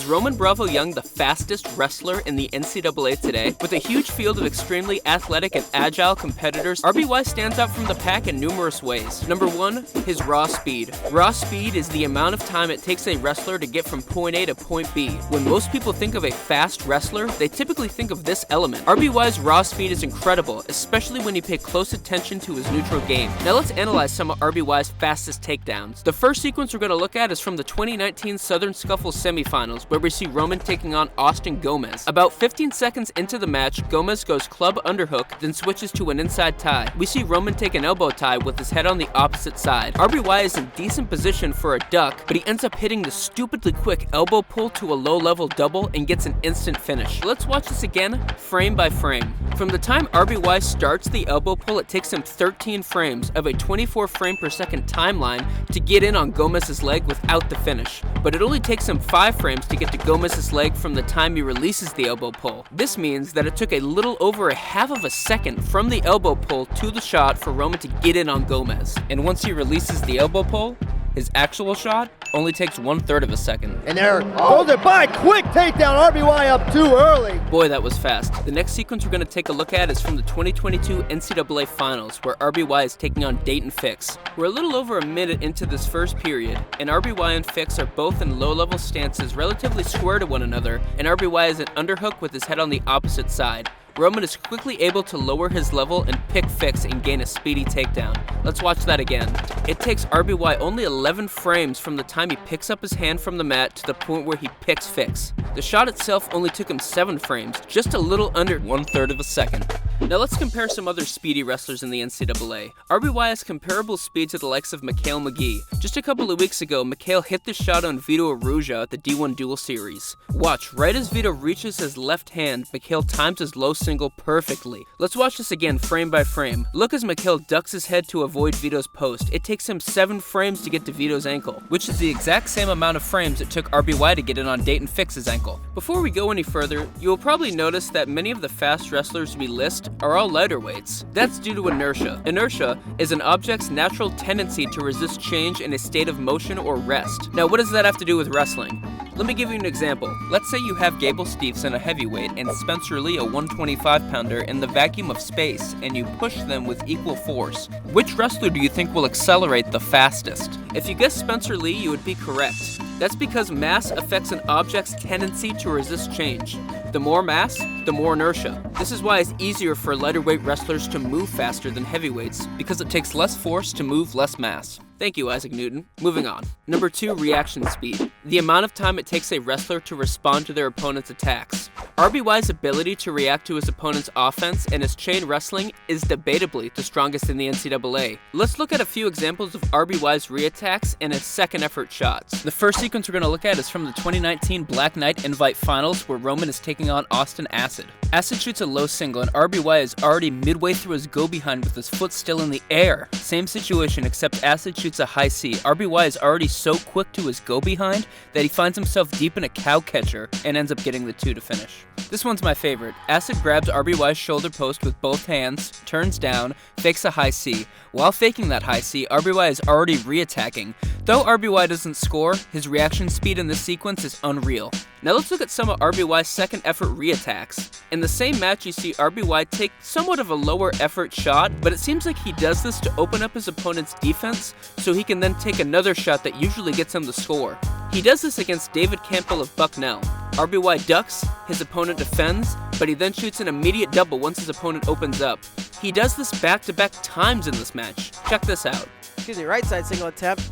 Is Roman Bravo Young the fastest wrestler in the NCAA today? With a huge field of extremely athletic and agile competitors, RBY stands out from the pack in numerous ways. Number 1, his raw speed. Raw speed is the amount of time it takes a wrestler to get from point A to point B. When most people think of a fast wrestler, they typically think of this element. RBY's raw speed is incredible, especially when you pay close attention to his neutral game. Now let's analyze some of RBY's fastest takedowns. The first sequence we're going to look at is from the 2019 Southern Scuffle semifinals, where we see Roman taking on Austin Gomez. About 15 seconds into the match, Gomez goes club underhook, then switches to an inside tie. We see Roman take an elbow tie with his head on the opposite side. RBY is in decent position for a duck, but he ends up hitting the stupidly quick elbow pull to a low-level double and gets an instant finish. Let's watch this again, frame by frame. From the time RBY starts the elbow pull, it takes him 13 frames of a 24 frame per second timeline to get in on Gomez's leg without the finish. But it only takes him 5 frames to get to Gomez's leg from the time he releases the elbow pull. This means that it took a little over a half of a second from the elbow pull to the shot for Roman to get in on Gomez. And once he releases the elbow pull, his actual shot only takes 1/3 of a second. And there goes it by, quick takedown, RBY up too early. Boy, that was fast. The next sequence we're going to take a look at is from the 2022 NCAA Finals, where RBY is taking on Dayton Fix. We're a little over a minute into this first period, and RBY and Fix are both in low-level stances relatively square to one another, and RBY is an underhook with his head on the opposite side. Roman is quickly able to lower his level and pick Fix and gain a speedy takedown. Let's watch that again. It takes RBY only 11 frames from the time he picks up his hand from the mat to the point where he picks Fix. The shot itself only took him 7 frames, just a little under 1/3 of a second. Now let's compare some other speedy wrestlers in the NCAA. RBY has comparable speed to the likes of Mikhail McGee. Just a couple of weeks ago, Mikhail hit this shot on Vito Arujau at the D1 Duel Series. Watch, right as Vito reaches his left hand, Mikhail times his low single perfectly. Let's watch this again frame by frame. Look as Mikhail ducks his head to avoid Vito's post. It takes him 7 frames to get to Vito's ankle, which is the exact same amount of frames it took RBY to get in on Dayton Fix's ankle. Before we go any further, you will probably notice that many of the fast wrestlers we list are all lighter weights. That's due to inertia. Inertia is an object's natural tendency to resist change in a state of motion or rest. Now, what does that have to do with wrestling? Let me give you an example. Let's say you have Gable Steveson, a heavyweight, and Spencer Lee, a 125-pounder, in the vacuum of space, and you push them with equal force. Which wrestler do you think will accelerate the fastest? If you guessed Spencer Lee, you would be correct. That's because mass affects an object's tendency to resist change. The more mass, the more inertia. This is why it's easier for lighter weight wrestlers to move faster than heavyweights, because it takes less force to move less mass. Thank you, Isaac Newton. Moving on. Number 2, reaction speed. The amount of time it takes a wrestler to respond to their opponent's attacks. RBY's ability to react to his opponent's offense and his chain wrestling is debatably the strongest in the NCAA. Let's look at a few examples of RBY's reattacks and his second effort shots. The first sequence we're going to look at is from the 2019 Black Knight Invite Finals, where Roman is taking on Austin Acid. Acid shoots a low single, and RBY is already midway through his go-behind with his foot still in the air. Same situation, except Acid shoots a high C. RBY is already so quick to his go-behind that he finds himself deep in a cow catcher and ends up getting the 2 to finish. This one's my favorite. Acid grabs RBY's shoulder post with both hands, turns down, fakes a high C. While faking that high C, RBY is already re-attacking. Though RBY doesn't score, his reaction speed in this sequence is unreal. Now let's look at some of RBY's second effort re-attacks. In the same match, you see RBY take somewhat of a lower effort shot, but it seems like he does this to open up his opponent's defense so he can then take another shot that usually gets him the score. He does this against David Campbell of Bucknell. RBY ducks, his opponent defends, but he then shoots an immediate double once his opponent opens up. He does this back-to-back times in this match. Check this out. Excuse me, right side single attempt.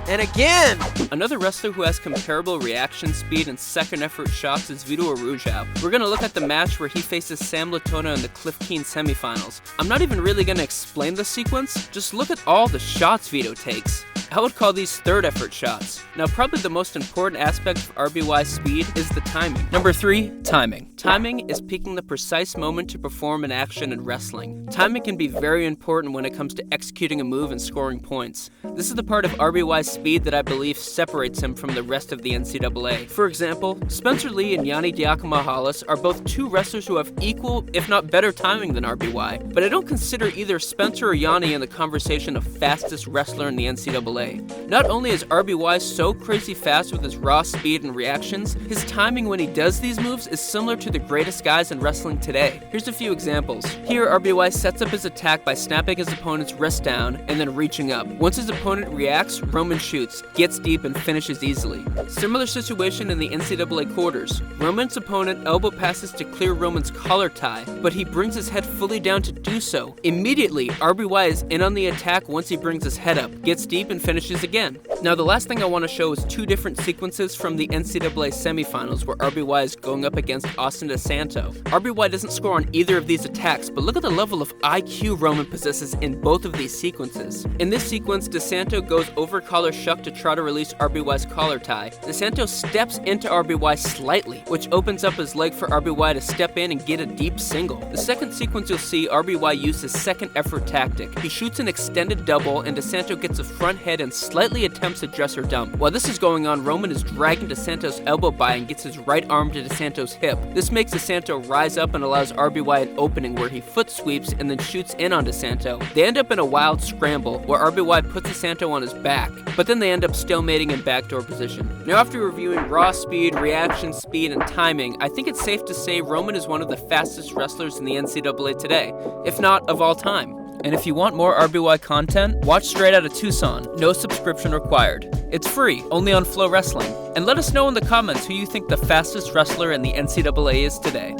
And again! Another wrestler who has comparable reaction speed and second effort shots is Vito Arujau. We're going to look at the match where he faces Sam Latona in the Cliff Keen semifinals. I'm not even really going to explain the sequence, just look at all the shots Vito takes. I would call these third effort shots. Now, probably the most important aspect of RBY's speed is the timing. Number 3, timing. Timing is picking the precise moment to perform an action in wrestling. Timing can be very important when it comes to executing a move and scoring points. This is the part of RBY's speed that I believe separates him from the rest of the NCAA. For example, Spencer Lee and Yanni Diakomahalis are both 2 wrestlers who have equal, if not better timing than RBY, but I don't consider either Spencer or Yanni in the conversation of fastest wrestler in the NCAA. NCAA. Not only is RBY so crazy fast with his raw speed and reactions, his timing when he does these moves is similar to the greatest guys in wrestling today. Here's a few examples. Here, RBY sets up his attack by snapping his opponent's wrist down and then reaching up. Once his opponent reacts, Roman shoots, gets deep, and finishes easily. Similar situation in the NCAA quarters. Roman's opponent elbow passes to clear Roman's collar tie, but he brings his head fully down to do so. Immediately, RBY is in on the attack once he brings his head up, gets deep, and finishes again. Now, the last thing I want to show is two different sequences from the NCAA semifinals where RBY is going up against Austin DeSanto. RBY doesn't score on either of these attacks, but look at the level of IQ Roman possesses in both of these sequences. In this sequence, DeSanto goes over collar shuck to try to release RBY's collar tie. DeSanto steps into RBY slightly, which opens up his leg for RBY to step in and get a deep single. The second sequence you'll see RBY use his second effort tactic. He shoots an extended double and DeSanto gets a front head and slightly attempts a dresser dump. While this is going on, Roman is dragging DeSanto's elbow by and gets his right arm to DeSanto's hip. This makes DeSanto rise up and allows RBY an opening where he foot sweeps and then shoots in on DeSanto. They end up in a wild scramble where RBY puts DeSanto on his back, but then they end up stalemating in backdoor position. Now, after reviewing raw speed, reaction speed, and timing, I think it's safe to say Roman is one of the fastest wrestlers in the NCAA today, if not of all time. And if you want more RBY content, watch Straight Outta Tucson, no subscription required. It's free, only on FloWrestling. And let us know in the comments who you think the fastest wrestler in the NCAA is today.